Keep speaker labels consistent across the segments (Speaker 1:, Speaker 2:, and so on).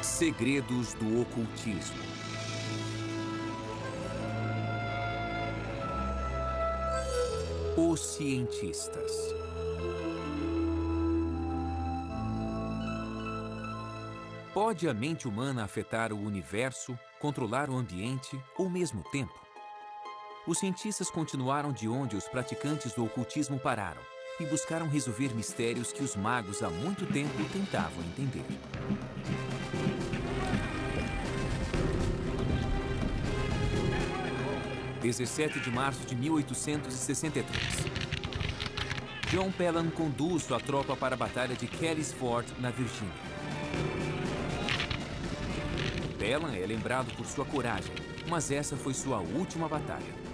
Speaker 1: Segredos do ocultismo. Os cientistas. Pode a mente humana afetar o universo, controlar o ambiente ou mesmo o tempo? Os cientistas continuaram de onde os praticantes do ocultismo pararam e buscaram resolver mistérios que os magos há muito tempo tentavam entender. – 17 de março de 1863. John Pelham conduz sua tropa para a Batalha de Kelly's Ford, na Virgínia. Pelham é lembrado por sua coragem, mas essa foi sua última batalha.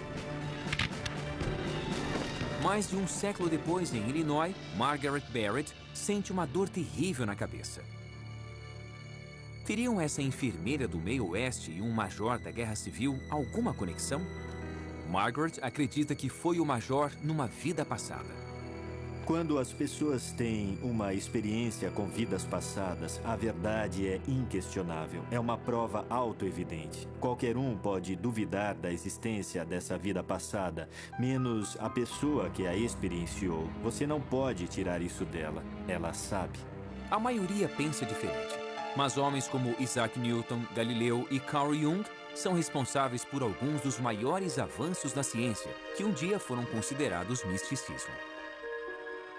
Speaker 1: Mais de um século depois, em Illinois, Margaret Barrett sente uma dor terrível na cabeça. Teriam essa enfermeira do meio oeste e um major da Guerra Civil alguma conexão? Margaret acredita que foi o major numa vida passada.
Speaker 2: Quando as pessoas têm uma experiência com vidas passadas, a verdade é inquestionável. É uma prova autoevidente. Qualquer um pode duvidar da existência dessa vida passada, menos a pessoa que a experienciou. Você não pode tirar isso dela. Ela sabe.
Speaker 1: A maioria pensa diferente, mas homens como Isaac Newton, Galileu e Carl Jung são responsáveis por alguns dos maiores avanços na ciência, que um dia foram considerados misticismo.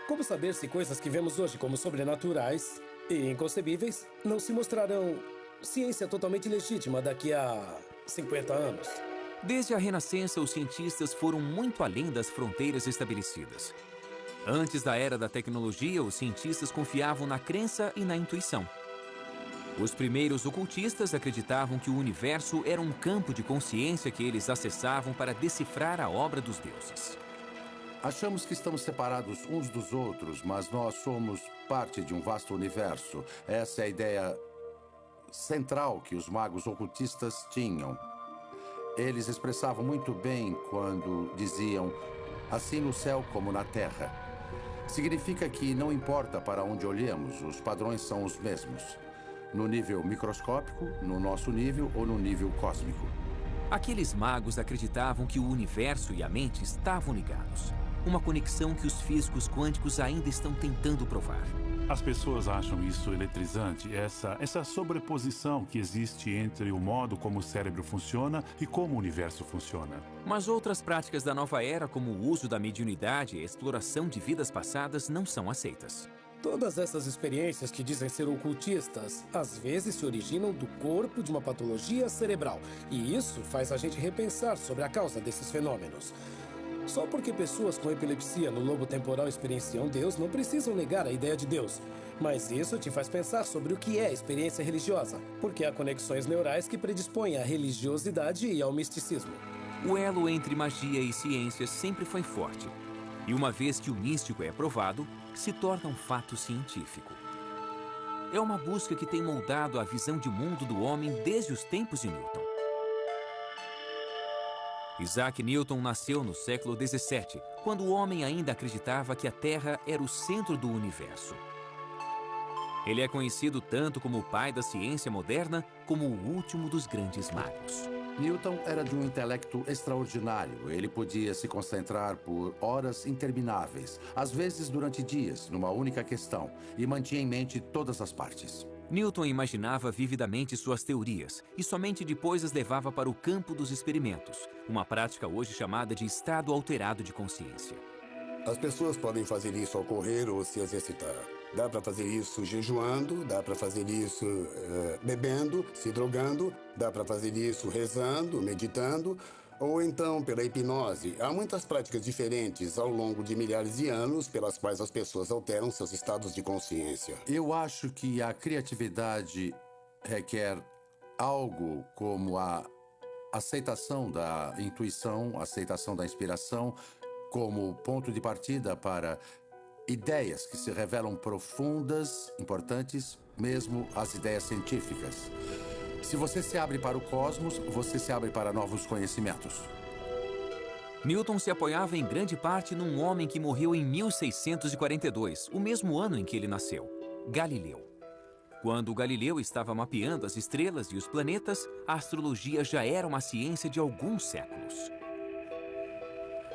Speaker 3: Como saber se coisas que vemos hoje como sobrenaturais e inconcebíveis não se mostrarão ciência totalmente legítima daqui a 50 anos?
Speaker 1: Desde a Renascença, os cientistas foram muito além das fronteiras estabelecidas. Antes da era da tecnologia, os cientistas confiavam na crença e na intuição. Os primeiros ocultistas acreditavam que o universo era um campo de consciência que eles acessavam para decifrar a obra dos deuses.
Speaker 4: Achamos que estamos separados uns dos outros, mas nós somos parte de um vasto universo. Essa é a ideia central que os magos ocultistas tinham. Eles expressavam muito bem quando diziam, assim no céu como na terra. Significa que não importa para onde olhemos, os padrões são os mesmos. No nível microscópico, no nosso nível ou no nível cósmico.
Speaker 1: Aqueles magos acreditavam que o universo e a mente estavam ligados. Uma conexão que os físicos quânticos ainda estão tentando provar.
Speaker 5: As pessoas acham isso eletrizante, essa sobreposição que existe entre o modo como o cérebro funciona e como o universo funciona.
Speaker 1: Mas outras práticas da nova era, como o uso da mediunidade e a exploração de vidas passadas, não são aceitas.
Speaker 3: Todas essas experiências que dizem ser ocultistas, às vezes se originam do corpo de uma patologia cerebral. E isso faz a gente repensar sobre a causa desses fenômenos. Só porque pessoas com epilepsia no lobo temporal experienciam Deus, não precisam negar a ideia de Deus. Mas isso te faz pensar sobre o que é experiência religiosa, porque há conexões neurais que predispõem à religiosidade e ao misticismo.
Speaker 1: O elo entre magia e ciência sempre foi forte. E uma vez que o místico é provado, se torna um fato científico. É uma busca que tem moldado a visão de mundo do homem desde os tempos de Newton. Isaac Newton nasceu no século XVII, quando o homem ainda acreditava que a Terra era o centro do universo. Ele é conhecido tanto como o pai da ciência moderna, como o último dos grandes magos.
Speaker 4: Newton era de um intelecto extraordinário. Ele podia se concentrar por horas intermináveis, às vezes durante dias, numa única questão, e mantinha em mente todas as partes.
Speaker 1: Newton imaginava vividamente suas teorias e somente depois as levava para o campo dos experimentos, uma prática hoje chamada de estado alterado de consciência.
Speaker 6: As pessoas podem fazer isso ao correr ou se exercitar. Dá para fazer isso jejuando, dá para fazer isso bebendo, se drogando, dá para fazer isso rezando, meditando, ou então pela hipnose. Há muitas práticas diferentes ao longo de milhares de anos pelas quais as pessoas alteram seus estados de consciência.
Speaker 4: Eu acho que a criatividade requer algo como a aceitação da intuição, a aceitação da inspiração, como ponto de partida para ideias que se revelam profundas, importantes, mesmo as ideias científicas. Se você se abre para o cosmos, você se abre para novos conhecimentos.
Speaker 1: Newton se apoiava em grande parte num homem que morreu em 1642, o mesmo ano em que ele nasceu, Galileu. Quando Galileu estava mapeando as estrelas e os planetas, a astrologia já era uma ciência de alguns séculos.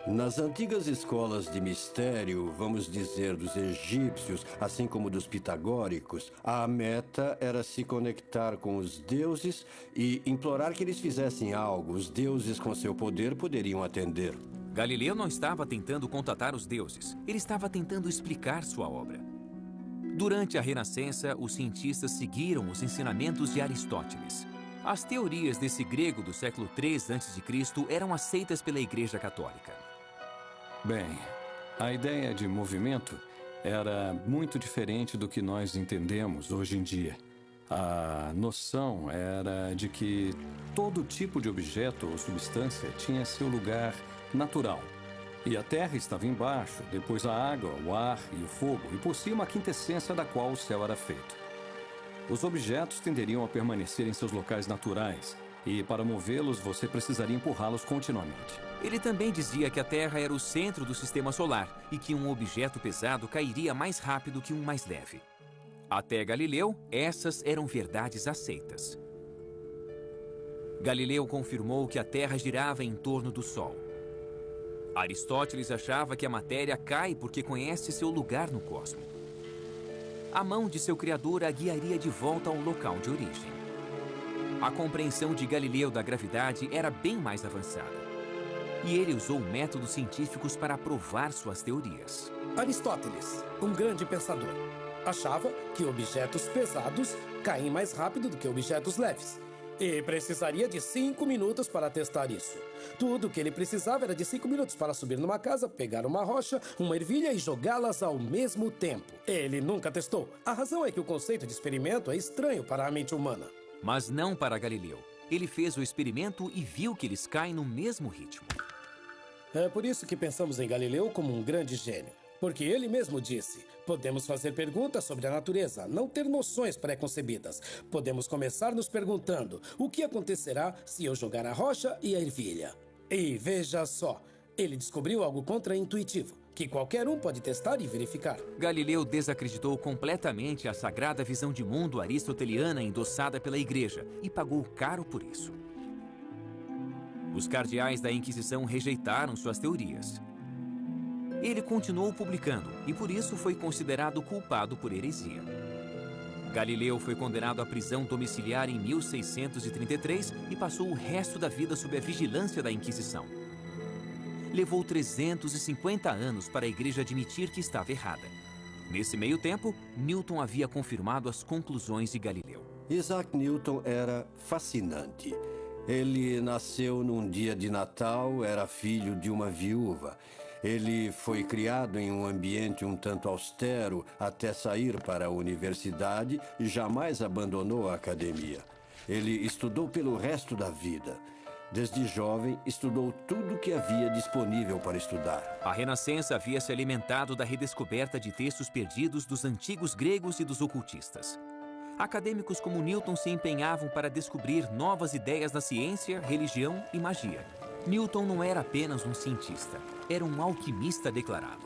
Speaker 2: Nas antigas escolas de mistério, vamos dizer dos egípcios, assim como dos pitagóricos, a meta era se conectar com os deuses e implorar que eles fizessem algo. Os deuses, com seu poder, poderiam atender.
Speaker 1: Galileu não estava tentando contatar os deuses, ele estava tentando explicar sua obra. Durante a Renascença, os cientistas seguiram os ensinamentos de Aristóteles. As teorias desse grego do século III a.C. eram aceitas pela Igreja Católica.
Speaker 7: Bem, a ideia de movimento era muito diferente do que nós entendemos hoje em dia. A noção era de que todo tipo de objeto ou substância tinha seu lugar natural. E a terra estava embaixo, depois a água, o ar e o fogo, e por cima a quintessência da qual o céu era feito. Os objetos tenderiam a permanecer em seus locais naturais, e para movê-los você precisaria empurrá-los continuamente.
Speaker 1: Ele também dizia que a Terra era o centro do sistema solar e que um objeto pesado cairia mais rápido que um mais leve. Até Galileu, essas eram verdades aceitas. Galileu confirmou que a Terra girava em torno do Sol. Aristóteles achava que a matéria cai porque conhece seu lugar no cosmos. A mão de seu criador a guiaria de volta ao local de origem. A compreensão de Galileu da gravidade era bem mais avançada. E ele usou métodos científicos para provar suas teorias.
Speaker 3: Aristóteles, um grande pensador, achava que objetos pesados caem mais rápido do que objetos leves. E precisaria de 5 minutos para testar isso. Tudo o que ele precisava era de 5 minutos para subir numa casa, pegar uma rocha, uma ervilha e jogá-las ao mesmo tempo. Ele nunca testou. A razão é que o conceito de experimento é estranho para a mente humana.
Speaker 1: Mas não para Galileu. Ele fez o experimento e viu que eles caem no mesmo ritmo.
Speaker 3: É por isso que pensamos em Galileu como um grande gênio. Porque ele mesmo disse, podemos fazer perguntas sobre a natureza, não ter noções pré-concebidas. Podemos começar nos perguntando, o que acontecerá se eu jogar a rocha e a ervilha? E veja só, ele descobriu algo contra-intuitivo, que qualquer um pode testar e verificar.
Speaker 1: Galileu desacreditou completamente a sagrada visão de mundo aristoteliana endossada pela Igreja e pagou caro por isso. Os cardeais da Inquisição rejeitaram suas teorias. Ele continuou publicando e por isso foi considerado culpado por heresia. Galileu foi condenado à prisão domiciliar em 1633 e passou o resto da vida sob a vigilância da Inquisição. Levou 350 anos para a Igreja admitir que estava errada. Nesse meio tempo, Newton havia confirmado as conclusões de Galileu.
Speaker 2: Isaac Newton era fascinante. Ele nasceu num dia de Natal, era filho de uma viúva. Ele foi criado em um ambiente um tanto austero até sair para a universidade e jamais abandonou a academia. Ele estudou pelo resto da vida. Desde jovem, estudou tudo o que havia disponível para estudar.
Speaker 1: A Renascença havia se alimentado da redescoberta de textos perdidos dos antigos gregos e dos ocultistas. Acadêmicos como Newton se empenhavam para descobrir novas ideias na ciência, religião e magia. Newton não era apenas um cientista, era um alquimista declarado.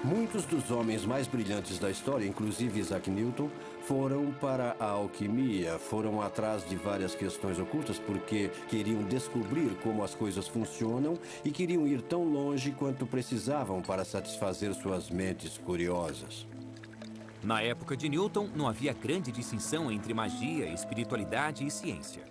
Speaker 2: Muitos dos homens mais brilhantes da história, inclusive Isaac Newton, foram para a alquimia, foram atrás de várias questões ocultas porque queriam descobrir como as coisas funcionam e queriam ir tão longe quanto precisavam para satisfazer suas mentes curiosas.
Speaker 1: Na época de Newton, não havia grande distinção entre magia, espiritualidade e ciência.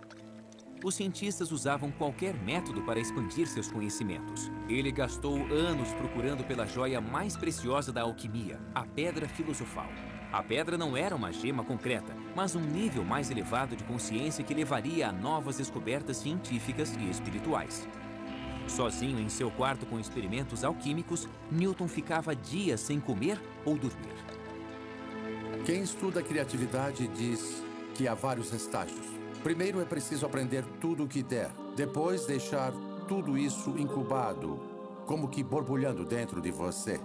Speaker 1: Os cientistas usavam qualquer método para expandir seus conhecimentos. Ele gastou anos procurando pela joia mais preciosa da alquimia, a pedra filosofal. A pedra não era uma gema concreta, mas um nível mais elevado de consciência que levaria a novas descobertas científicas e espirituais. Sozinho em seu quarto com experimentos alquímicos, Newton ficava dias sem comer ou dormir.
Speaker 4: Quem estuda a criatividade diz que há vários estágios. Primeiro é preciso aprender tudo o que der. Depois deixar tudo isso incubado, como que borbulhando dentro de você.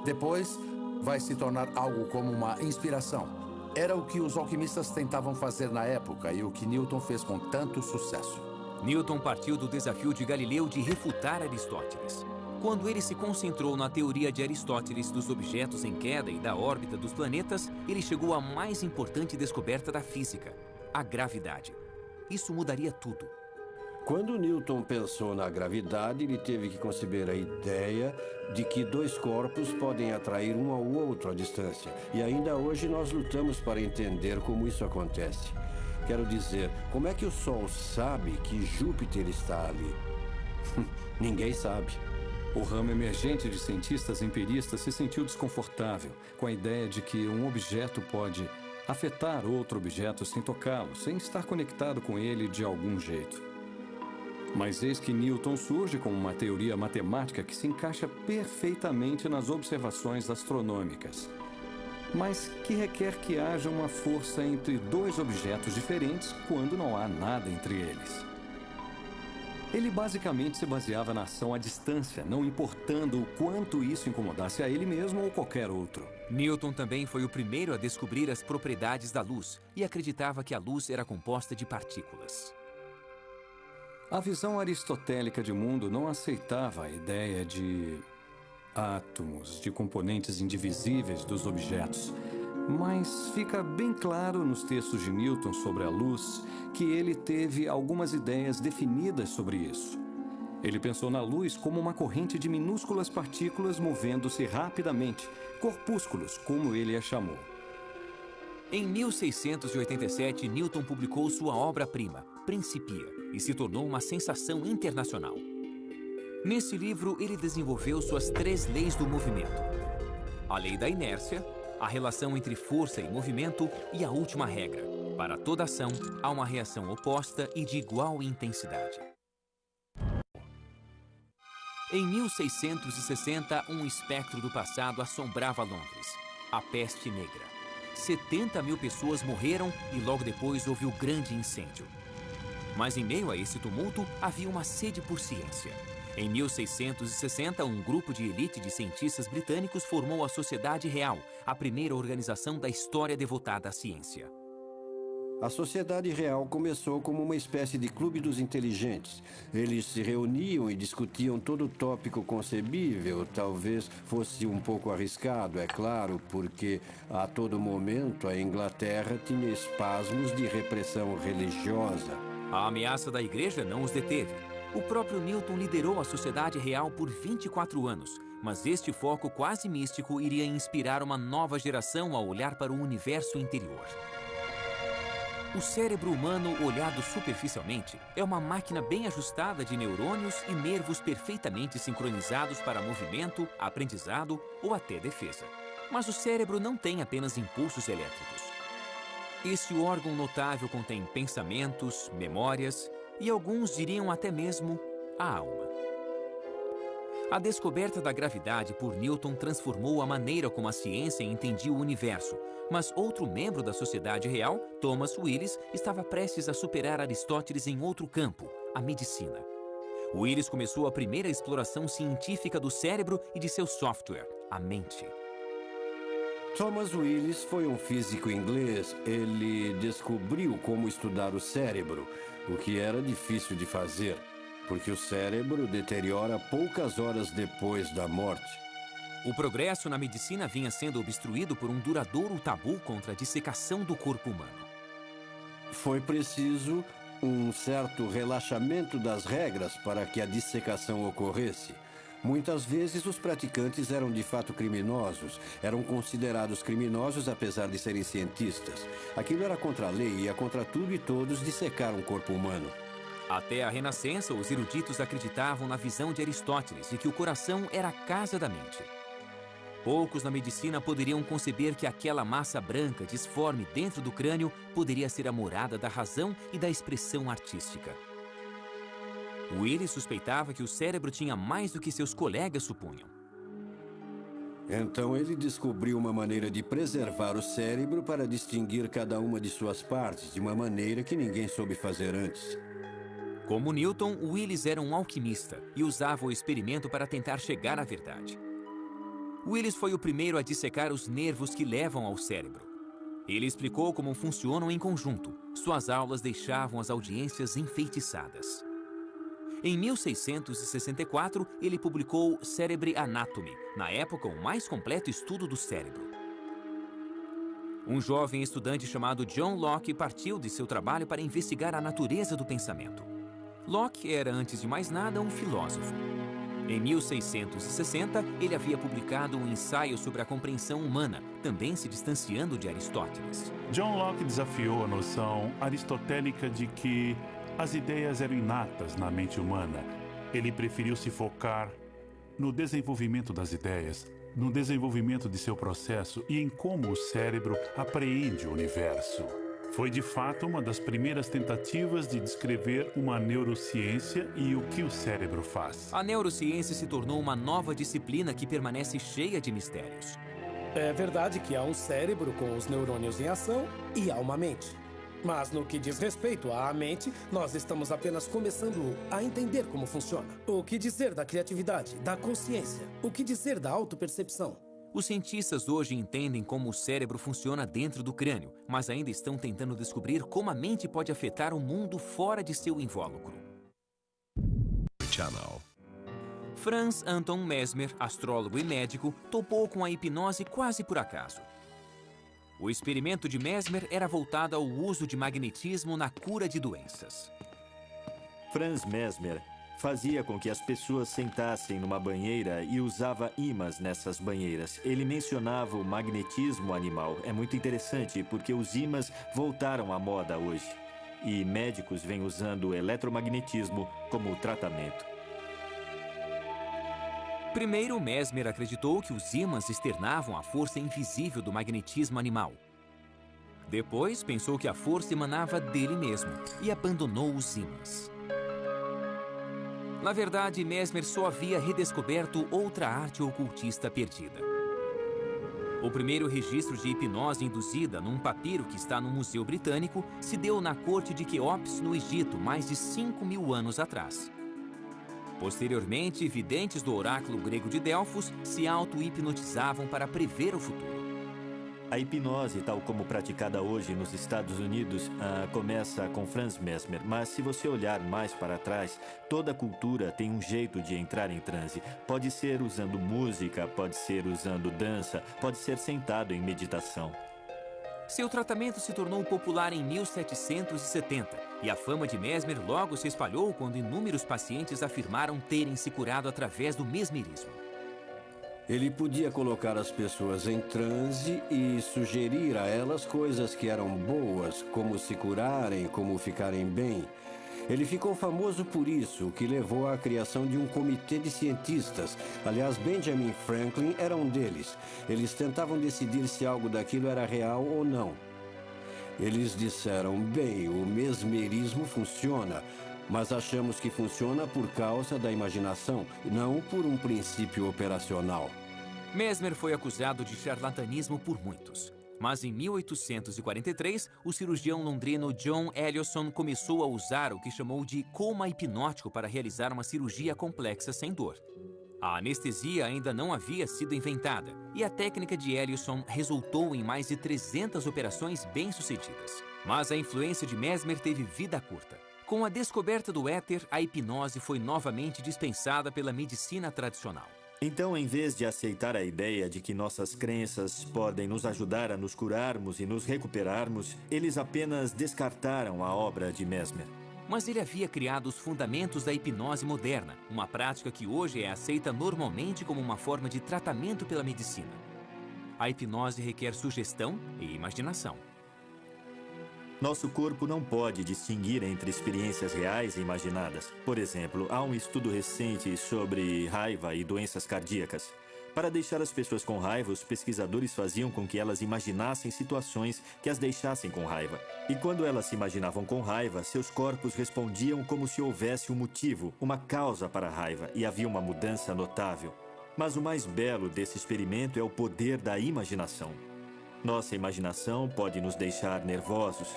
Speaker 4: Depois vai se tornar algo como uma inspiração. Era o que os alquimistas tentavam fazer na época e o que Newton fez com tanto sucesso.
Speaker 1: Newton partiu do desafio de Galileu de refutar Aristóteles. Quando ele se concentrou na teoria de Aristóteles dos objetos em queda e da órbita dos planetas, ele chegou à mais importante descoberta da física, a gravidade. Isso mudaria tudo.
Speaker 8: Quando Newton pensou na gravidade, ele teve que conceber a ideia de que dois corpos podem atrair um ao outro à distância. E ainda hoje nós lutamos para entender como isso acontece. Quero dizer, como é que o Sol sabe que Júpiter está ali? Ninguém sabe.
Speaker 7: O ramo emergente de cientistas empiristas se sentiu desconfortável com a ideia de que um objeto pode afetar outro objeto sem tocá-lo, sem estar conectado com ele de algum jeito. Mas eis que Newton surge com uma teoria matemática que se encaixa perfeitamente nas observações astronômicas, mas que requer que haja uma força entre dois objetos diferentes quando não há nada entre eles. Ele basicamente se baseava na ação à distância, não importando o quanto isso incomodasse a ele mesmo ou qualquer outro.
Speaker 1: Newton também foi o primeiro a descobrir as propriedades da luz e acreditava que a luz era composta de partículas.
Speaker 7: A visão aristotélica de mundo não aceitava a ideia de átomos, de componentes indivisíveis dos objetos. Mas fica bem claro nos textos de Newton sobre a luz que ele teve algumas ideias definidas sobre isso. Ele pensou na luz como uma corrente de minúsculas partículas movendo-se rapidamente, corpúsculos, como ele a chamou.
Speaker 1: Em 1687, Newton publicou sua obra-prima, Principia, e se tornou uma sensação internacional. Nesse livro, ele desenvolveu suas 3 leis do movimento: a lei da inércia, a relação entre força e movimento e a última regra: para toda ação, há uma reação oposta e de igual intensidade. Em 1660, um espectro do passado assombrava Londres: a peste negra. 70 mil pessoas morreram e logo depois houve o grande incêndio. Mas em meio a esse tumulto, havia uma sede por ciência. Em 1660, um grupo de elite de cientistas britânicos formou a Sociedade Real, a primeira organização da história devotada à ciência.
Speaker 8: A Sociedade Real começou como uma espécie de clube dos inteligentes. Eles se reuniam e discutiam todo tópico concebível. Talvez fosse um pouco arriscado, é claro, porque a todo momento a Inglaterra tinha espasmos de repressão religiosa.
Speaker 1: A ameaça da igreja não os deteve. O próprio Newton liderou a Sociedade Real por 24 anos, mas este foco quase místico iria inspirar uma nova geração a olhar para o universo interior. O cérebro humano, olhado superficialmente, é uma máquina bem ajustada de neurônios e nervos perfeitamente sincronizados para movimento, aprendizado ou até defesa. Mas o cérebro não tem apenas impulsos elétricos. Esse órgão notável contém pensamentos, memórias e alguns diriam até mesmo a alma. A descoberta da gravidade por Newton transformou a maneira como a ciência entendia o universo, mas outro membro da Sociedade Real, Thomas Willis, estava prestes a superar Aristóteles em outro campo, a medicina. Willis começou a primeira exploração científica do cérebro e de seu software, a mente.
Speaker 8: Thomas Willis foi um físico inglês. Ele descobriu como estudar o cérebro, o que era difícil de fazer, porque o cérebro deteriora poucas horas depois da morte.
Speaker 1: O progresso na medicina vinha sendo obstruído por um duradouro tabu contra a dissecação do corpo humano.
Speaker 8: Foi preciso um certo relaxamento das regras para que a dissecação ocorresse. Muitas vezes os praticantes eram de fato criminosos, eram considerados criminosos apesar de serem cientistas. Aquilo era contra a lei e ia contra tudo e todos dissecar um corpo humano.
Speaker 1: Até a Renascença, os eruditos acreditavam na visão de Aristóteles de que o coração era a casa da mente. Poucos na medicina poderiam conceber que aquela massa branca disforme dentro do crânio poderia ser a morada da razão e da expressão artística. Willis suspeitava que o cérebro tinha mais do que seus colegas supunham.
Speaker 8: Então ele descobriu uma maneira de preservar o cérebro para distinguir cada uma de suas partes de uma maneira que ninguém soube fazer antes.
Speaker 1: Como Newton, Willis era um alquimista e usava o experimento para tentar chegar à verdade. Willis foi o primeiro a dissecar os nervos que levam ao cérebro. Ele explicou como funcionam em conjunto. Suas aulas deixavam as audiências enfeitiçadas. Em 1664, ele publicou Cerebri Anatomy, na época o mais completo estudo do cérebro. Um jovem estudante chamado John Locke partiu de seu trabalho para investigar a natureza do pensamento. Locke era, antes de mais nada, um filósofo. Em 1660, ele havia publicado um ensaio sobre a compreensão humana, também se distanciando de Aristóteles.
Speaker 5: John Locke desafiou a noção aristotélica de que as ideias eram inatas na mente humana. Ele preferiu se focar no desenvolvimento das ideias, no desenvolvimento de seu processo e em como o cérebro apreende o universo. Foi, de fato, uma das primeiras tentativas de descrever uma neurociência e o que o cérebro faz.
Speaker 1: A neurociência se tornou uma nova disciplina que permanece cheia de mistérios.
Speaker 3: É verdade que há um cérebro com os neurônios em ação e há uma mente. Mas no que diz respeito à mente, nós estamos apenas começando a entender como funciona. O que dizer da criatividade, da consciência? O que dizer da autopercepção?
Speaker 1: Os cientistas hoje entendem como o cérebro funciona dentro do crânio, mas ainda estão tentando descobrir como a mente pode afetar o mundo fora de seu invólucro. Franz Anton Mesmer, astrólogo e médico, topou com a hipnose quase por acaso. O experimento de Mesmer era voltado ao uso de magnetismo na cura de doenças.
Speaker 2: Franz Mesmer fazia com que as pessoas sentassem numa banheira e usava ímãs nessas banheiras. Ele mencionava o magnetismo animal. É muito interessante porque os ímãs voltaram à moda hoje. E médicos vêm usando o eletromagnetismo como tratamento.
Speaker 1: Primeiro, Mesmer acreditou que os ímãs externavam a força invisível do magnetismo animal. Depois, pensou que a força emanava dele mesmo e abandonou os ímãs. Na verdade, Mesmer só havia redescoberto outra arte ocultista perdida. O primeiro registro de hipnose induzida num papiro que está no Museu Britânico se deu na corte de Quéops, no Egito, mais de 5.000 anos atrás. Posteriormente, videntes do oráculo grego de Delfos se auto-hipnotizavam para prever o futuro.
Speaker 2: A hipnose, tal como praticada hoje nos Estados Unidos, começa com Franz Mesmer. Mas se você olhar mais para trás, toda cultura tem um jeito de entrar em transe. Pode ser usando música, pode ser usando dança, pode ser sentado em meditação.
Speaker 1: Seu tratamento se tornou popular em 1770 e a fama de Mesmer logo se espalhou quando inúmeros pacientes afirmaram terem se curado através do mesmerismo.
Speaker 8: Ele podia colocar as pessoas em transe e sugerir a elas coisas que eram boas, como se curarem, como ficarem bem. Ele ficou famoso por isso, o que levou à criação de um comitê de cientistas. Aliás, Benjamin Franklin era um deles. Eles tentavam decidir se algo daquilo era real ou não. Eles disseram, bem, o mesmerismo funciona, mas achamos que funciona por causa da imaginação, não por um princípio operacional.
Speaker 1: Mesmer foi acusado de charlatanismo por muitos. Mas em 1843, o cirurgião londrino John Ellison começou a usar o que chamou de coma hipnótico para realizar uma cirurgia complexa sem dor. A anestesia ainda não havia sido inventada e a técnica de Ellison resultou em mais de 300 operações bem-sucedidas. Mas a influência de Mesmer teve vida curta. Com a descoberta do éter, a hipnose foi novamente dispensada pela medicina tradicional.
Speaker 2: Então, em vez de aceitar a ideia de que nossas crenças podem nos ajudar a nos curarmos e nos recuperarmos, eles apenas descartaram a obra de Mesmer.
Speaker 1: Mas ele havia criado os fundamentos da hipnose moderna, uma prática que hoje é aceita normalmente como uma forma de tratamento pela medicina. A hipnose requer sugestão e imaginação.
Speaker 2: Nosso corpo não pode distinguir entre experiências reais e imaginadas. Por exemplo, há um estudo recente sobre raiva e doenças cardíacas. Para deixar as pessoas com raiva, os pesquisadores faziam com que elas imaginassem situações que as deixassem com raiva. E quando elas se imaginavam com raiva, seus corpos respondiam como se houvesse um motivo, uma causa para a raiva, e havia uma mudança notável. Mas o mais belo desse experimento é o poder da imaginação. Nossa imaginação pode nos deixar nervosos.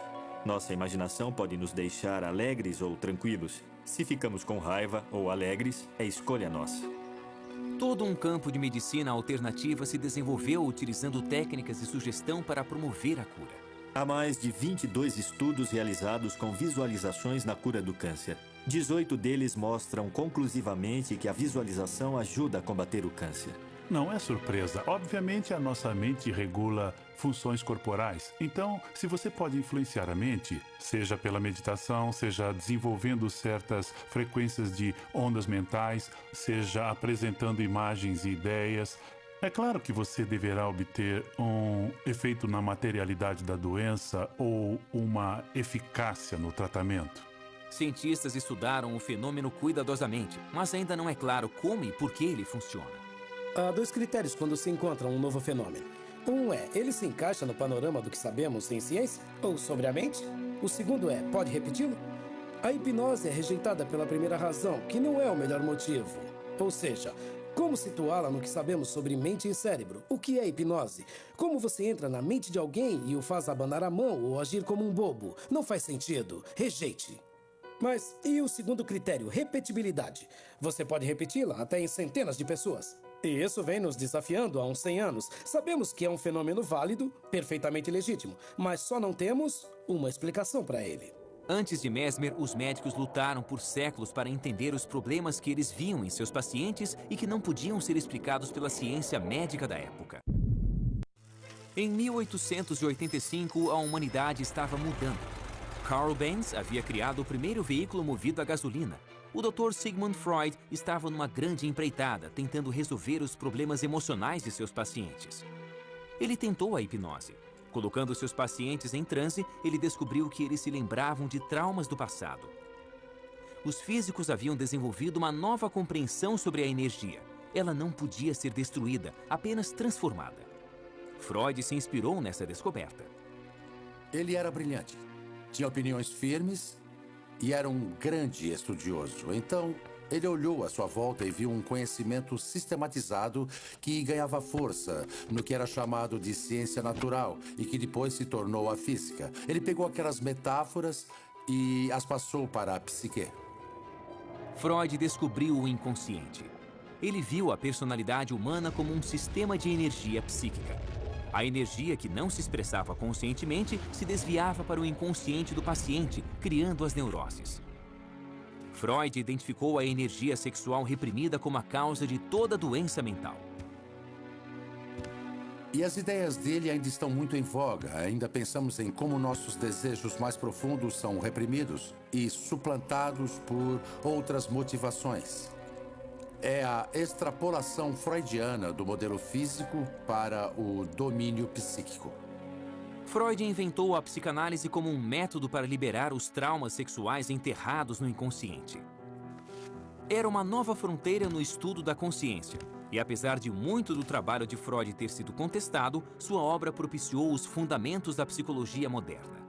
Speaker 2: Nossa imaginação pode nos deixar alegres ou tranquilos. Se ficamos com raiva ou alegres, é escolha nossa.
Speaker 1: Todo um campo de medicina alternativa se desenvolveu utilizando técnicas de sugestão para promover a cura.
Speaker 2: Há mais de 22 estudos realizados com visualizações na cura do câncer. 18 deles mostram conclusivamente que a visualização ajuda a combater o câncer.
Speaker 5: Não é surpresa. Obviamente, a nossa mente regula funções corporais. Então, se você pode influenciar a mente, seja pela meditação, seja desenvolvendo certas frequências de ondas mentais, seja apresentando imagens e ideias, é claro que você deverá obter um efeito na materialidade da doença ou uma eficácia no tratamento.
Speaker 1: Cientistas estudaram o fenômeno cuidadosamente, mas ainda não é claro como e por que ele funciona.
Speaker 3: Há 2 critérios quando se encontra um novo fenômeno. Um é, ele se encaixa no panorama do que sabemos em ciência ou sobre a mente? O segundo é, pode repeti-lo? A hipnose é rejeitada pela primeira razão, que não é o melhor motivo. Ou seja, como situá-la no que sabemos sobre mente e cérebro? O que é hipnose? Como você entra na mente de alguém e o faz abanar a mão ou agir como um bobo? Não faz sentido. Rejeite. Mas e o segundo critério, repetibilidade? Você pode repeti-la até em centenas de pessoas. E isso vem nos desafiando há uns 100 anos. Sabemos que é um fenômeno válido, perfeitamente legítimo, mas só não temos uma explicação para ele.
Speaker 1: Antes de Mesmer, os médicos lutaram por séculos para entender os problemas que eles viam em seus pacientes e que não podiam ser explicados pela ciência médica da época. Em 1885, a humanidade estava mudando. Carl Benz havia criado o primeiro veículo movido a gasolina. O Dr. Sigmund Freud estava numa grande empreitada, tentando resolver os problemas emocionais de seus pacientes. Ele tentou a hipnose. Colocando seus pacientes em transe, ele descobriu que eles se lembravam de traumas do passado. Os físicos haviam desenvolvido uma nova compreensão sobre a energia. Ela não podia ser destruída, apenas transformada. Freud se inspirou nessa descoberta.
Speaker 4: Ele era brilhante, tinha opiniões firmes e era um grande estudioso. Então, ele olhou à sua volta e viu um conhecimento sistematizado que ganhava força no que era chamado de ciência natural e que depois se tornou a física. Ele pegou aquelas metáforas e as passou para a psique.
Speaker 1: Freud descobriu o inconsciente. Ele viu a personalidade humana como um sistema de energia psíquica. A energia que não se expressava conscientemente se desviava para o inconsciente do paciente, criando as neuroses. Freud identificou a energia sexual reprimida como a causa de toda doença mental.
Speaker 4: E as ideias dele ainda estão muito em voga. Ainda pensamos em como nossos desejos mais profundos são reprimidos e suplantados por outras motivações. É a extrapolação freudiana do modelo físico para o domínio psíquico.
Speaker 1: Freud inventou a psicanálise como um método para liberar os traumas sexuais enterrados no inconsciente. Era uma nova fronteira no estudo da consciência, e apesar de muito do trabalho de Freud ter sido contestado, sua obra propiciou os fundamentos da psicologia moderna.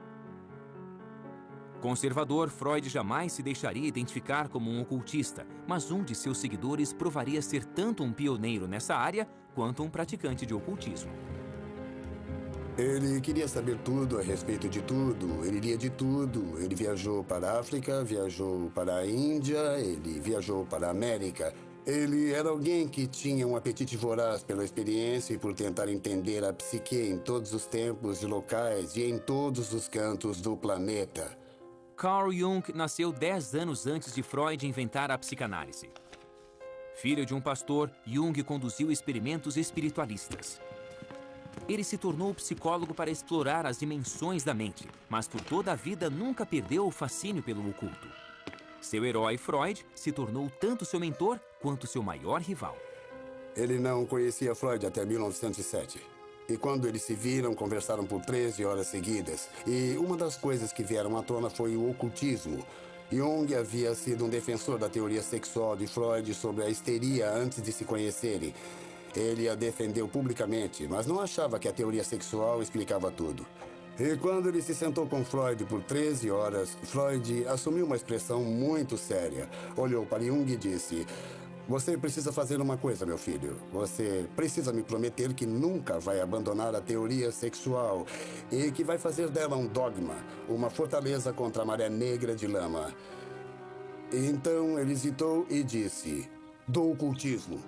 Speaker 1: Conservador, Freud jamais se deixaria identificar como um ocultista, mas um de seus seguidores provaria ser tanto um pioneiro nessa área quanto um praticante de ocultismo.
Speaker 6: Ele queria saber tudo a respeito de tudo, ele lia de tudo. Ele viajou para a África, viajou para a Índia, ele viajou para a América. Ele era alguém que tinha um apetite voraz pela experiência e por tentar entender a psique em todos os tempos e locais e em todos os cantos do planeta.
Speaker 1: Carl Jung nasceu 10 anos antes de Freud inventar a psicanálise. Filho de um pastor, Jung conduziu experimentos espiritualistas. Ele se tornou psicólogo para explorar as dimensões da mente, mas por toda a vida nunca perdeu o fascínio pelo oculto. Seu herói, Freud, se tornou tanto seu mentor quanto seu maior rival.
Speaker 6: Ele não conhecia Freud até 1907. E quando eles se viram, conversaram por 13 horas seguidas. E uma das coisas que vieram à tona foi o ocultismo. Jung havia sido um defensor da teoria sexual de Freud sobre a histeria antes de se conhecerem. Ele a defendeu publicamente, mas não achava que a teoria sexual explicava tudo. E quando ele se sentou com Freud por 13 horas, Freud assumiu uma expressão muito séria. Olhou para Jung e disse: "Você precisa fazer uma coisa, meu filho. Você precisa me prometer que nunca vai abandonar a teoria sexual e que vai fazer dela um dogma, uma fortaleza contra a maré negra de lama." Então ele hesitou e disse: "Do ocultismo."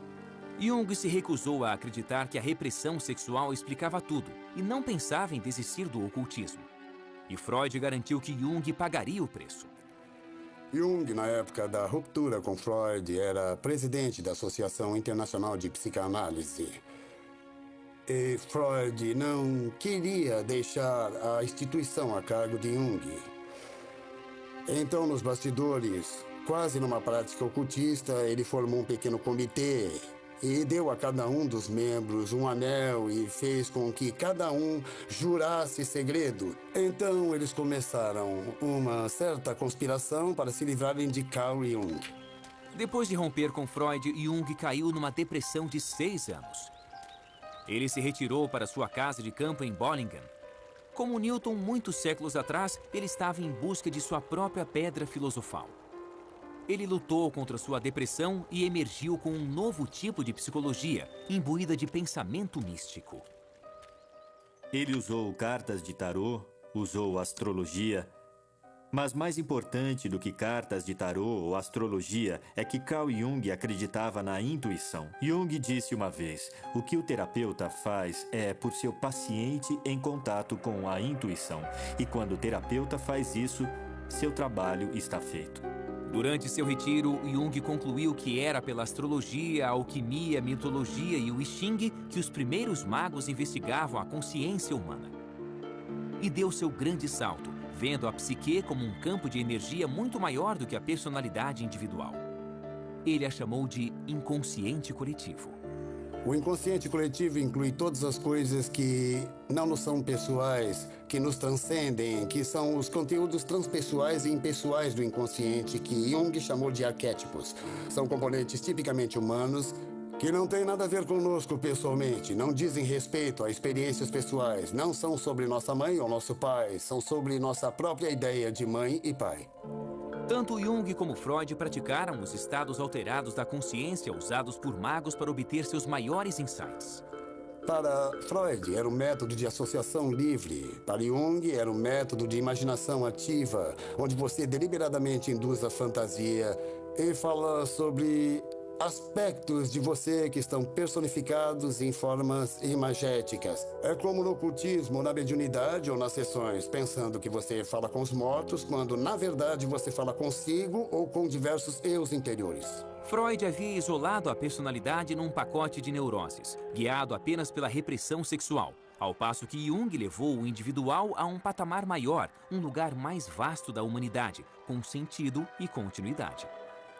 Speaker 1: Jung se recusou a acreditar que a repressão sexual explicava tudo e não pensava em desistir do ocultismo. E Freud garantiu que Jung pagaria o preço.
Speaker 6: Jung, na época da ruptura com Freud, era presidente da Associação Internacional de Psicanálise. E Freud não queria deixar a instituição a cargo de Jung. Então, nos bastidores, quase numa prática ocultista, ele formou um pequeno comitê e deu a cada um dos membros um anel e fez com que cada um jurasse segredo. Então, eles começaram uma certa conspiração para se livrarem de Carl Jung.
Speaker 1: Depois de romper com Freud, Jung caiu numa depressão de 6 anos. Ele se retirou para sua casa de campo em Bollingen. Como Newton, muitos séculos atrás, ele estava em busca de sua própria pedra filosofal. Ele lutou contra sua depressão e emergiu com um novo tipo de psicologia, imbuída de pensamento místico.
Speaker 2: Ele usou cartas de tarô, usou astrologia, mas mais importante do que cartas de tarô ou astrologia é que Carl Jung acreditava na intuição. Jung disse uma vez: o que o terapeuta faz é por seu paciente em contato com a intuição. E quando o terapeuta faz isso, seu trabalho está feito.
Speaker 1: Durante seu retiro, Jung concluiu que era pela astrologia, a alquimia, a mitologia e o I Ching que os primeiros magos investigavam a consciência humana. E deu seu grande salto, vendo a psique como um campo de energia muito maior do que a personalidade individual. Ele a chamou de inconsciente coletivo.
Speaker 6: O inconsciente coletivo inclui todas as coisas que não nos são pessoais, que nos transcendem, que são os conteúdos transpessoais e impessoais do inconsciente, que Jung chamou de arquétipos. São componentes tipicamente humanos, que não têm nada a ver conosco pessoalmente, não dizem respeito a experiências pessoais, não são sobre nossa mãe ou nosso pai, são sobre nossa própria ideia de mãe e pai.
Speaker 1: Tanto Jung como Freud praticaram os estados alterados da consciência usados por magos para obter seus maiores insights.
Speaker 6: Para Freud, era um método de associação livre. Para Jung, era um método de imaginação ativa, onde você deliberadamente induz a fantasia e fala sobre aspectos de você que estão personificados em formas imagéticas. É como no ocultismo, na mediunidade ou nas sessões, pensando que você fala com os mortos, quando na verdade você fala consigo ou com diversos eus interiores.
Speaker 1: Freud havia isolado a personalidade num pacote de neuroses, guiado apenas pela repressão sexual, ao passo que Jung levou o individual a um patamar maior, um lugar mais vasto da humanidade, com sentido e continuidade.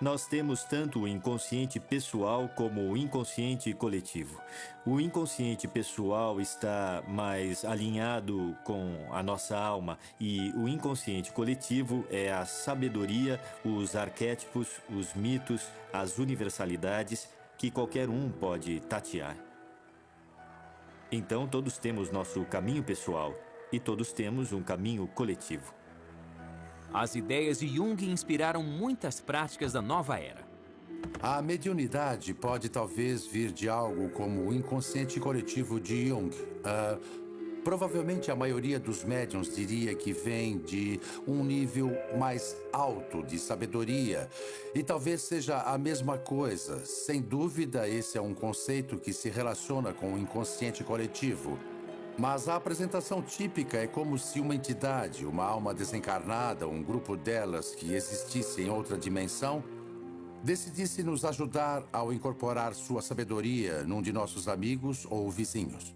Speaker 2: Nós temos tanto o inconsciente pessoal como o inconsciente coletivo. O inconsciente pessoal está mais alinhado com a nossa alma e o inconsciente coletivo é a sabedoria, os arquétipos, os mitos, as universalidades que qualquer um pode tatear. Então todos temos nosso caminho pessoal e todos temos um caminho coletivo.
Speaker 1: As ideias de Jung inspiraram muitas práticas da nova era.
Speaker 4: A mediunidade pode talvez vir de algo como o inconsciente coletivo de Jung. Provavelmente a maioria dos médiuns diria que vem de um nível mais alto de sabedoria. E talvez seja a mesma coisa. Sem dúvida, esse é um conceito que se relaciona com o inconsciente coletivo. Mas a apresentação típica é como se uma entidade, uma alma desencarnada, um grupo delas que existisse em outra dimensão, decidisse nos ajudar ao incorporar sua sabedoria num de nossos amigos ou vizinhos.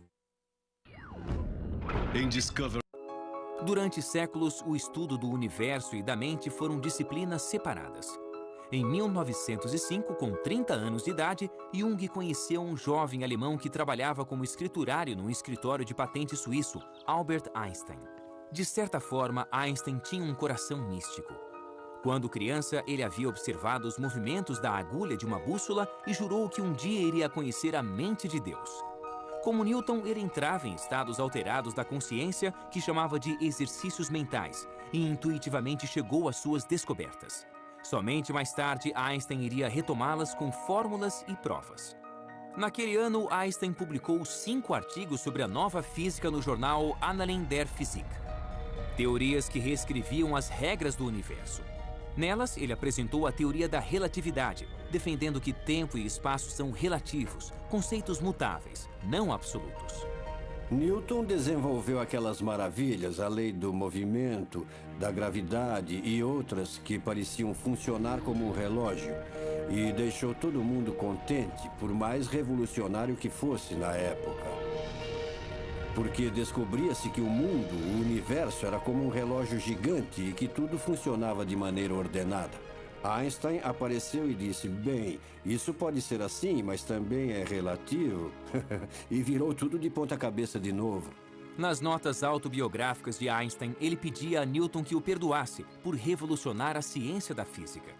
Speaker 1: Durante séculos, o estudo do universo e da mente foram disciplinas separadas. Em 1905, com 30 anos de idade, Jung conheceu um jovem alemão que trabalhava como escriturário num escritório de patente suíço, Albert Einstein. De certa forma, Einstein tinha um coração místico. Quando criança, ele havia observado os movimentos da agulha de uma bússola e jurou que um dia iria conhecer a mente de Deus. Como Newton, ele entrava em estados alterados da consciência que chamava de exercícios mentais e intuitivamente chegou às suas descobertas. Somente mais tarde, Einstein iria retomá-las com fórmulas e provas. Naquele ano, Einstein publicou 5 artigos sobre a nova física no jornal Annalen der Physik. Teorias que reescreviam as regras do universo. Nelas, ele apresentou a teoria da relatividade, defendendo que tempo e espaço são relativos, conceitos mutáveis, não absolutos.
Speaker 8: Newton desenvolveu aquelas maravilhas, a lei do movimento, da gravidade e outras que pareciam funcionar como um relógio, e deixou todo mundo contente, por mais revolucionário que fosse na época. Porque descobria-se que o mundo, o universo, era como um relógio gigante e que tudo funcionava de maneira ordenada. Einstein apareceu e disse, bem, isso pode ser assim, mas também é relativo. E virou tudo de ponta cabeça de novo.
Speaker 1: Nas notas autobiográficas de Einstein, ele pedia a Newton que o perdoasse por revolucionar a ciência da física.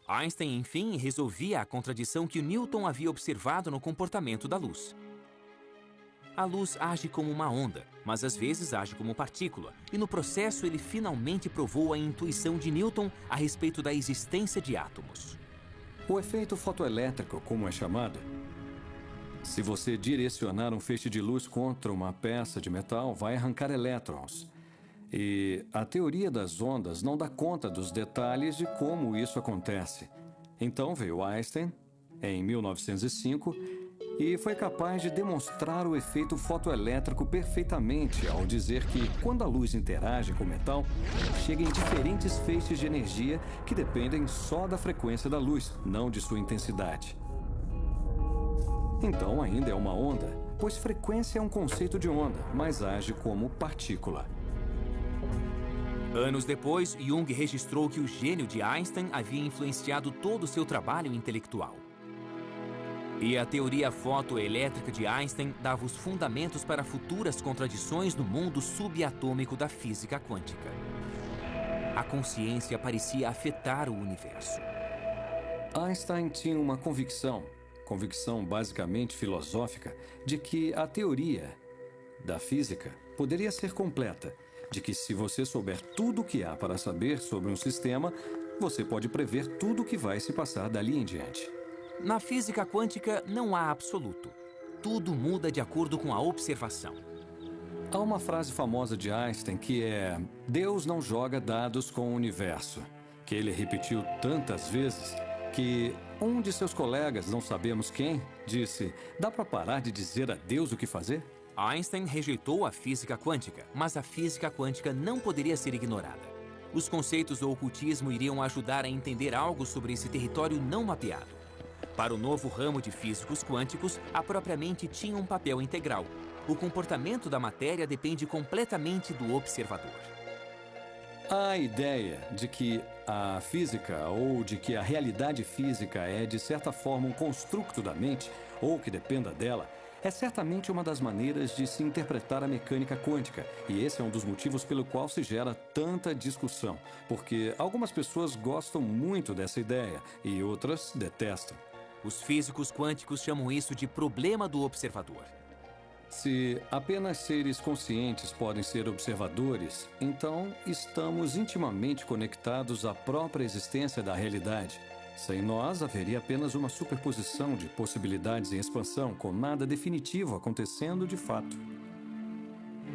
Speaker 1: Einstein, enfim, resolvia a contradição que Newton havia observado no comportamento da luz. A luz age como uma onda, mas às vezes age como partícula, e no processo ele finalmente provou a intuição de Newton a respeito da existência de átomos.
Speaker 7: O efeito fotoelétrico, como é chamado, se você direcionar um feixe de luz contra uma peça de metal, vai arrancar elétrons. E a teoria das ondas não dá conta dos detalhes de como isso acontece. Então veio Einstein, em 1905, e foi capaz de demonstrar o efeito fotoelétrico perfeitamente ao dizer que, quando a luz interage com o metal, chega em diferentes feixes de energia que dependem só da frequência da luz, não de sua intensidade. Então ainda é uma onda, pois frequência é um conceito de onda, mas age como partícula.
Speaker 1: Anos depois, Jung registrou que o gênio de Einstein havia influenciado todo o seu trabalho intelectual. E a teoria fotoelétrica de Einstein dava os fundamentos para futuras contradições no mundo subatômico da física quântica. A consciência parecia afetar o universo.
Speaker 7: Einstein tinha uma convicção basicamente filosófica, de que a teoria da física poderia ser completa, de que se você souber tudo o que há para saber sobre um sistema, você pode prever tudo o que vai se passar dali em diante.
Speaker 1: Na física quântica não há absoluto. Tudo muda de acordo com a observação.
Speaker 7: Há uma frase famosa de Einstein que é: Deus não joga dados com o universo, que ele repetiu tantas vezes que um de seus colegas, não sabemos quem, disse: dá para parar de dizer a Deus o que fazer?
Speaker 1: Einstein rejeitou a física quântica, mas a física quântica não poderia ser ignorada. Os conceitos do ocultismo iriam ajudar a entender algo sobre esse território não mapeado. Para o novo ramo de físicos quânticos, a própria mente tinha um papel integral. O comportamento da matéria depende completamente do observador.
Speaker 7: A ideia de que a física ou de que a realidade física é, de certa forma, um construto da mente, ou que dependa dela, é certamente uma das maneiras de se interpretar a mecânica quântica, e esse é um dos motivos pelo qual se gera tanta discussão, porque algumas pessoas gostam muito dessa ideia e outras detestam.
Speaker 1: Os físicos quânticos chamam isso de problema do observador.
Speaker 7: Se apenas seres conscientes podem ser observadores, então estamos intimamente conectados à própria existência da realidade. Sem nós, haveria apenas uma superposição de possibilidades em expansão, com nada definitivo acontecendo de fato.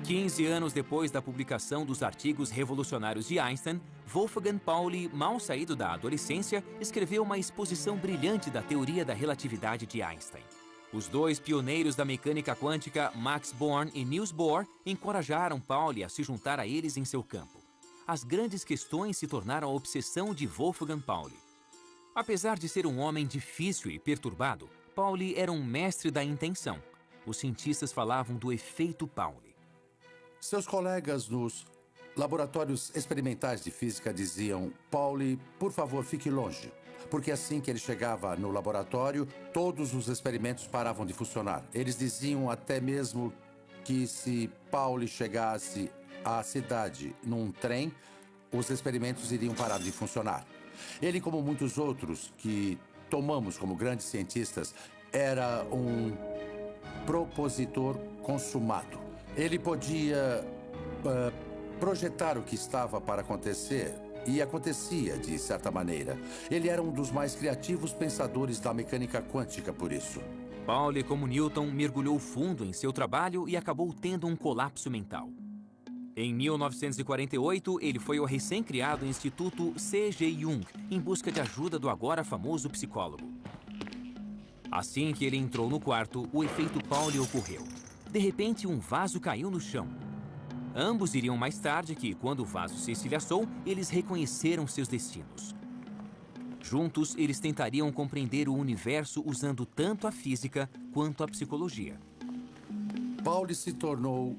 Speaker 1: 15 anos depois da publicação dos artigos revolucionários de Einstein, Wolfgang Pauli, mal saído da adolescência, escreveu uma exposição brilhante da teoria da relatividade de Einstein. Os dois pioneiros da mecânica quântica, Max Born e Niels Bohr, encorajaram Pauli a se juntar a eles em seu campo. As grandes questões se tornaram a obsessão de Wolfgang Pauli. Apesar de ser um homem difícil e perturbado, Pauli era um mestre da intenção. Os cientistas falavam do efeito Pauli.
Speaker 4: Seus colegas nos laboratórios experimentais de física diziam: Pauli, por favor, fique longe. Porque assim que ele chegava no laboratório, todos os experimentos paravam de funcionar. Eles diziam até mesmo que se Pauli chegasse à cidade num trem, os experimentos iriam parar de funcionar. Ele, como muitos outros que tomamos como grandes cientistas, era um propositor consumado. Ele podia projetar o que estava para acontecer, e acontecia de certa maneira. Ele era um dos mais criativos pensadores da mecânica quântica, por isso.
Speaker 1: Pauli, como Newton, mergulhou fundo em seu trabalho e acabou tendo um colapso mental. Em 1948, ele foi ao recém-criado Instituto C.G. Jung em busca de ajuda do agora famoso psicólogo. Assim que ele entrou no quarto, o efeito Pauli ocorreu. De repente, um vaso caiu no chão. Ambos iriam mais tarde que, quando o vaso se estilhaçou, eles reconheceram seus destinos. Juntos, eles tentariam compreender o universo usando tanto a física quanto a psicologia.
Speaker 4: Pauli se tornou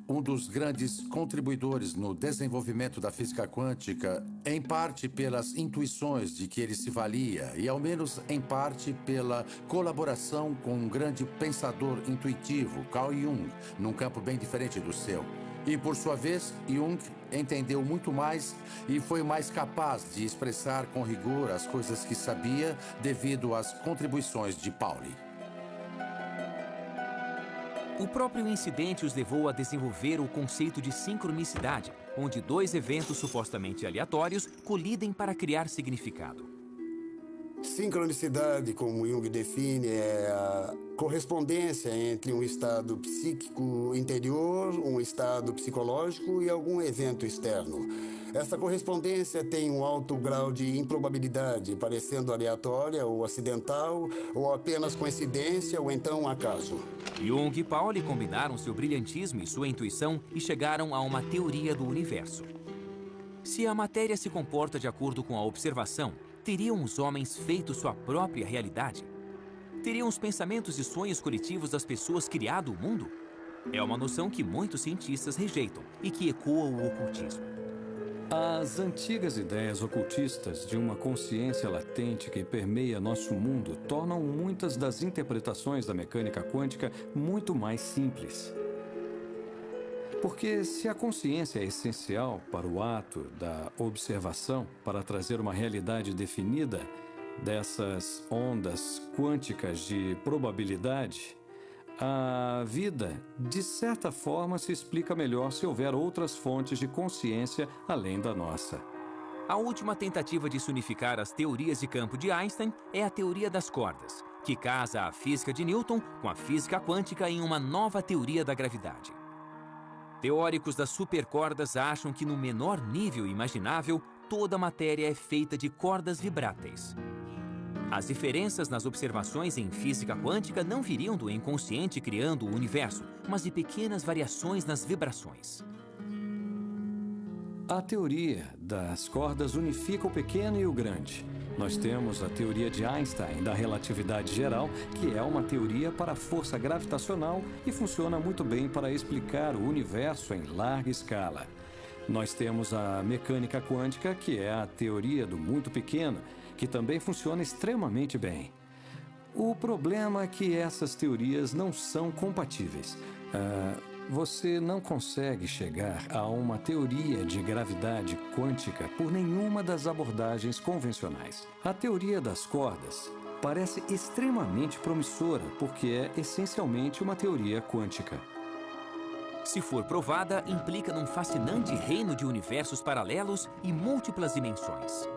Speaker 4: um dos grandes contribuidores no desenvolvimento da física quântica, em parte pelas intuições de que ele se valia e, ao menos em parte, pela colaboração com um grande pensador intuitivo, Carl Jung, num campo bem diferente do seu. E, por sua vez, Jung entendeu muito mais e foi mais capaz de expressar com rigor as coisas que sabia devido às contribuições de Pauli.
Speaker 1: O próprio incidente os levou a desenvolver o conceito de sincronicidade, onde dois eventos supostamente aleatórios colidem para criar significado.
Speaker 6: Sincronicidade, como Jung define, é a correspondência entre um estado psíquico interior, um estado psicológico e algum evento externo. Essa correspondência tem um alto grau de improbabilidade, parecendo aleatória ou acidental, ou apenas coincidência ou então acaso.
Speaker 1: Jung e Pauli combinaram seu brilhantismo e sua intuição e chegaram a uma teoria do universo. Se a matéria se comporta de acordo com a observação, teriam os homens feito sua própria realidade? Teriam os pensamentos e sonhos coletivos das pessoas criado o mundo? É uma noção que muitos cientistas rejeitam e que ecoa o ocultismo.
Speaker 7: As antigas ideias ocultistas de uma consciência latente que permeia nosso mundo tornam muitas das interpretações da mecânica quântica muito mais simples. Porque se a consciência é essencial para o ato da observação, para trazer uma realidade definida dessas ondas quânticas de probabilidade, a vida, de certa forma, se explica melhor se houver outras fontes de consciência além da nossa.
Speaker 1: A última tentativa de se unificar as teorias de campo de Einstein é a teoria das cordas, que casa a física de Newton com a física quântica em uma nova teoria da gravidade. Teóricos das supercordas acham que no menor nível imaginável, toda a matéria é feita de cordas vibráteis. As diferenças nas observações em física quântica não viriam do inconsciente criando o universo, mas de pequenas variações nas vibrações.
Speaker 7: A teoria das cordas unifica o pequeno e o grande. Nós temos a teoria de Einstein da relatividade geral, que é uma teoria para a força gravitacional e funciona muito bem para explicar o universo em larga escala. Nós temos a mecânica quântica, que é a teoria do muito pequeno, que também funciona extremamente bem. O problema é que essas teorias não são compatíveis. Você não consegue chegar a uma teoria de gravidade quântica por nenhuma das abordagens convencionais. A teoria das cordas parece extremamente promissora, porque é essencialmente uma teoria quântica.
Speaker 1: Se for provada, implica num fascinante reino de universos paralelos e múltiplas dimensões.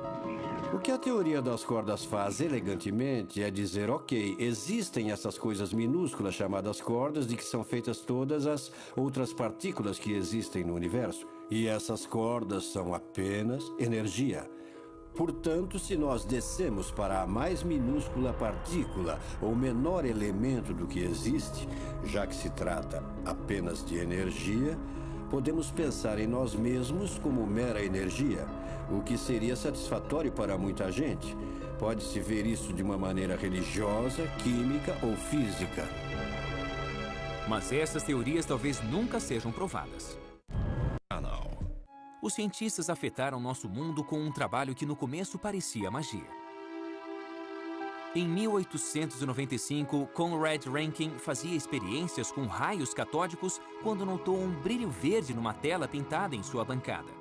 Speaker 8: O que a teoria das cordas faz elegantemente é dizer, ok, existem essas coisas minúsculas chamadas cordas de que são feitas todas as outras partículas que existem no universo. E essas cordas são apenas energia. Portanto, se nós descemos para a mais minúscula partícula ou menor elemento do que existe, já que se trata apenas de energia, podemos pensar em nós mesmos como mera energia, o que seria satisfatório para muita gente. Pode-se ver isso de uma maneira religiosa, química ou física.
Speaker 1: Mas essas teorias talvez nunca sejam provadas. Os cientistas afetaram nosso mundo com um trabalho que no começo parecia magia. Em 1895, Conrad Rankin fazia experiências com raios catódicos quando notou um brilho verde numa tela pintada em sua bancada.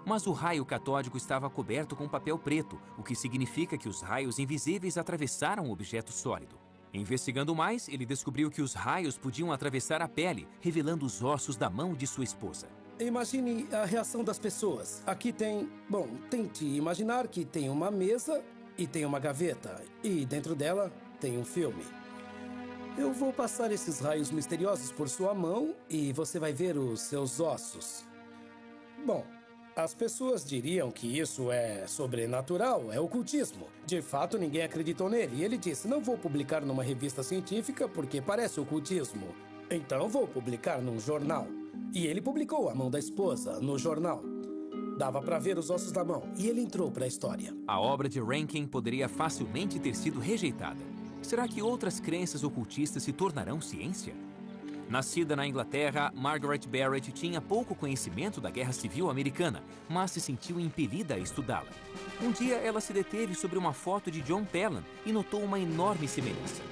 Speaker 1: Mas o raio catódico estava coberto com papel preto, o que significa que os raios invisíveis atravessaram o objeto sólido. Investigando mais, ele descobriu que os raios podiam atravessar a pele, revelando os ossos da mão de sua esposa.
Speaker 3: Imagine a reação das pessoas. Aqui tem... Bom, tente imaginar que tem uma mesa e tem uma gaveta. E dentro dela tem um filme. Eu vou passar esses raios misteriosos por sua mão e você vai ver os seus ossos. Bom, as pessoas diriam que isso é sobrenatural, é ocultismo. De fato, ninguém acreditou nele. E ele disse, não vou publicar numa revista científica porque parece ocultismo. Então vou publicar num jornal. E ele publicou a mão da esposa no jornal. Dava para ver os ossos da mão e ele entrou para a história.
Speaker 1: A obra de Rankin poderia facilmente ter sido rejeitada. Será que outras crenças ocultistas se tornarão ciência? Nascida na Inglaterra, Margaret Barrett tinha pouco conhecimento da Guerra Civil Americana, mas se sentiu impelida a estudá-la. Um dia, ela se deteve sobre uma foto de John Pelham e notou uma enorme semelhança.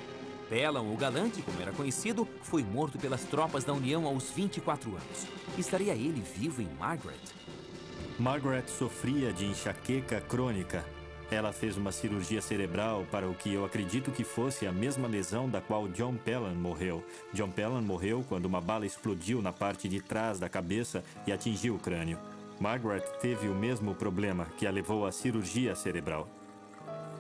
Speaker 1: Pelham, o galante, como era conhecido, foi morto pelas tropas da União aos 24 anos. Estaria ele vivo em Margaret?
Speaker 2: Margaret sofria de enxaqueca crônica. Ela fez uma cirurgia cerebral para o que eu acredito que fosse a mesma lesão da qual John Pelham morreu. John Pelham morreu quando uma bala explodiu na parte de trás da cabeça e atingiu o crânio. Margaret teve o mesmo problema que a levou à cirurgia cerebral.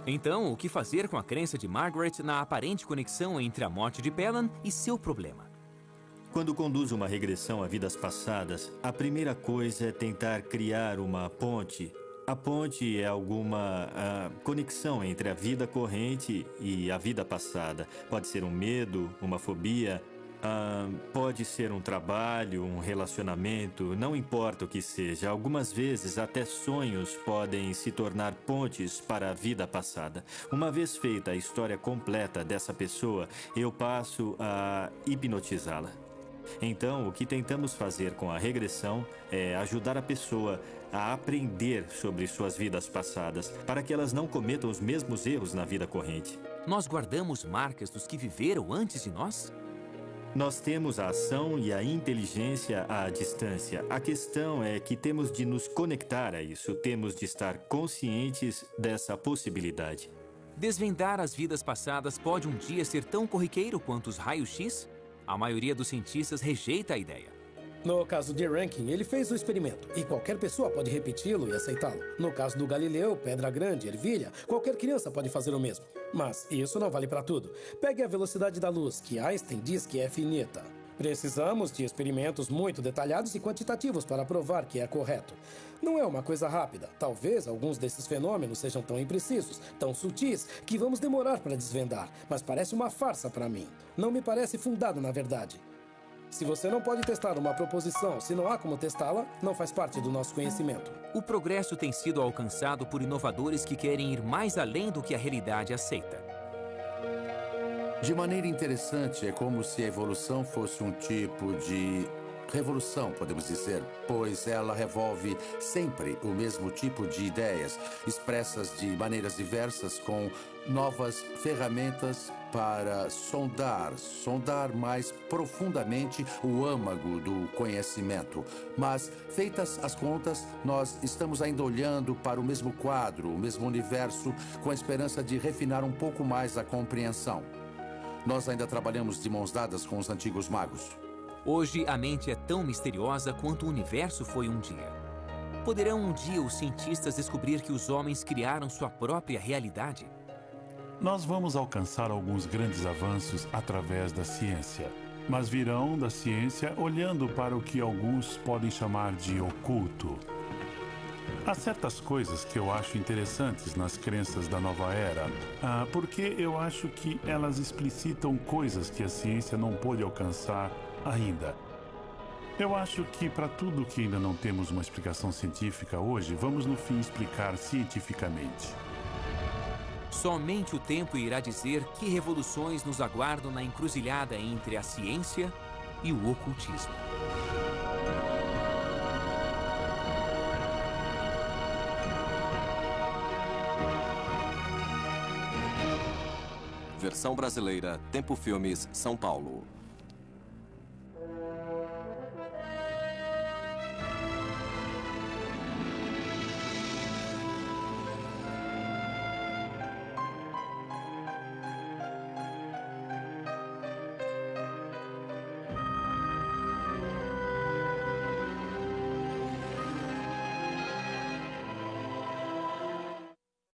Speaker 1: Então, o que fazer com a crença de Margaret na aparente conexão entre a morte de Pelham e seu problema?
Speaker 2: Quando conduzo uma regressão a vidas passadas, a primeira coisa é tentar criar uma ponte. A ponte é alguma conexão entre a vida corrente e a vida passada. Pode ser um medo, uma fobia, pode ser um trabalho, um relacionamento, não importa o que seja. Algumas vezes até sonhos podem se tornar pontes para a vida passada. Uma vez feita a história completa dessa pessoa, eu passo a hipnotizá-la. Então, o que tentamos fazer com a regressão é ajudar a pessoa a aprender sobre suas vidas passadas, para que elas não cometam os mesmos erros na vida corrente.
Speaker 1: Nós guardamos marcas dos que viveram antes de nós?
Speaker 2: Nós temos a ação e a inteligência à distância. A questão é que temos de nos conectar a isso, temos de estar conscientes dessa possibilidade.
Speaker 1: Desvendar as vidas passadas pode um dia ser tão corriqueiro quanto os raios-x? A maioria dos cientistas rejeita a ideia.
Speaker 3: No caso de Rankin, ele fez o experimento e qualquer pessoa pode repeti-lo e aceitá-lo. No caso do Galileu, Pedra Grande, ervilha, qualquer criança pode fazer o mesmo. Mas isso não vale para tudo. Pegue a velocidade da luz, que Einstein diz que é finita. Precisamos de experimentos muito detalhados e quantitativos para provar que é correto. Não é uma coisa rápida. Talvez alguns desses fenômenos sejam tão imprecisos, tão sutis, que vamos demorar para desvendar. Mas parece uma farsa para mim. Não me parece fundado, na verdade. Se você não pode testar uma proposição, se não há como testá-la, não faz parte do nosso conhecimento.
Speaker 1: O progresso tem sido alcançado por inovadores que querem ir mais além do que a realidade aceita.
Speaker 4: De maneira interessante, é como se a evolução fosse um tipo de revolução, podemos dizer, pois ela revolve sempre o mesmo tipo de ideias, expressas de maneiras diversas, com novas ferramentas para sondar mais profundamente o âmago do conhecimento. Mas, feitas as contas, nós estamos ainda olhando para o mesmo quadro, o mesmo universo, com a esperança de refinar um pouco mais a compreensão. Nós ainda trabalhamos de mãos dadas com os antigos magos.
Speaker 1: Hoje, a mente é tão misteriosa quanto o universo foi um dia. Poderão um dia os cientistas descobrir que os homens criaram sua própria realidade?
Speaker 5: Nós vamos alcançar alguns grandes avanços através da ciência, mas virão da ciência olhando para o que alguns podem chamar de oculto. Há certas coisas que eu acho interessantes nas crenças da nova era, porque eu acho que elas explicitam coisas que a ciência não pôde alcançar ainda. Eu acho que para tudo que ainda não temos uma explicação científica hoje, vamos no fim explicar cientificamente.
Speaker 1: Somente o tempo irá dizer que revoluções nos aguardam na encruzilhada entre a ciência e o ocultismo.
Speaker 9: Versão brasileira, Tempo Filmes, São Paulo.